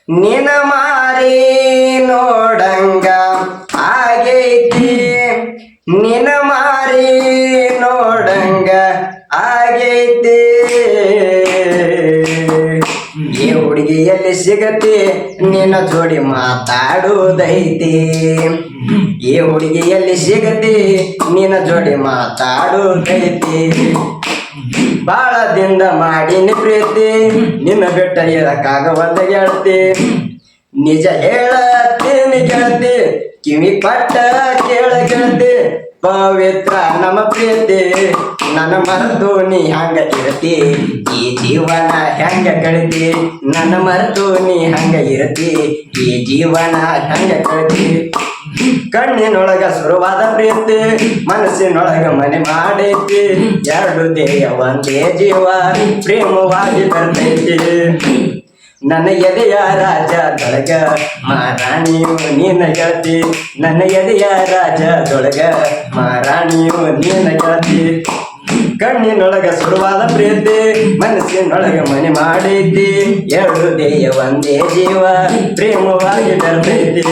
ನಿನ ಮಾರಿ ನೋಡಂಗ ಆಗೈತಿ ನಿನ ಮಾರಿ ನೋಡಂಗ ಆಗೈತಿ ಈ ಹುಡುಗಿ ಎಲ್ಲಿ ಸಿಗತಿ ನಿನ್ನ ಜೋಡಿ ಮಾತಾಡುವುದೈತಿ ಈ ಹುಡುಗಿ ಎಲ್ಲಿ ಸಿಗತಿ ನಿನ್ನ ಜೋಡಿ ಮಾತಾಡುವುದೈತಿ ಬಾಳದಿಂದ ಮಾಡಿನಿ ಪ್ರೀತಿ ನಿನ್ನ ಬೆಟ್ಟ ಇರಕ್ಕಾಗವಲ್ಲ ಗೆಳತಿ ನಿಜ ಹೇಳತ್ತೀನಿ ಗೆಳತಿ ಕಿವಿ ಪಟ್ಟ ಕೇಳ ಗೆಳತಿ ಪವಿತ್ರ ನಮ್ಮ ಪ್ರೀತಿ ನನ್ನ ಮರೆತು ನೀ ಹಂಗ ಇರತಿ ಈ ಜೀವನ ಹೆಂಗ ಕಳಿತಿ ನನ್ನ ಮರೆತು ನೀ ಹಂಗ ಇರತಿ ಈ ಜೀವನ ಹೆಂಗ ಕಳಿತಿ ಕಣ್ಣಿನೊಳಗ ಸುರುವಾದ ಪ್ರೀತಿ ಮನಸ್ಸಿನೊಳಗ ಮನೆ ಮಾಡೈತಿ ಎರಡು ದೇಹ ಒಂದೇ ಜೀವ ಪ್ರೇಮವಾಗಿ ಬರ್ತೈತಿ ನನ್ನ ಎದೆಯ ರಾಜದೊಳಗ ಮಾರಾಣಿಯು ನೀನ ಗೆಳತಿ ನನ್ನ ಎದೆಯ ರಾಜದೊಳಗ ಮಾರಾಣಿಯು ನೀನ ಗೆಳತಿ ಕಣ್ಣಿನೊಳಗ ಸುರುವಾದ ಪ್ರೀತಿ ಮನಸ್ಸಿನೊಳಗ ಮನೆ ಮಾಡೈತಿ ಎರಡು ದೇಹ ಒಂದೇ ಜೀವ ಪ್ರೇಮವಾಗಿ ಬರ್ತೈತಿ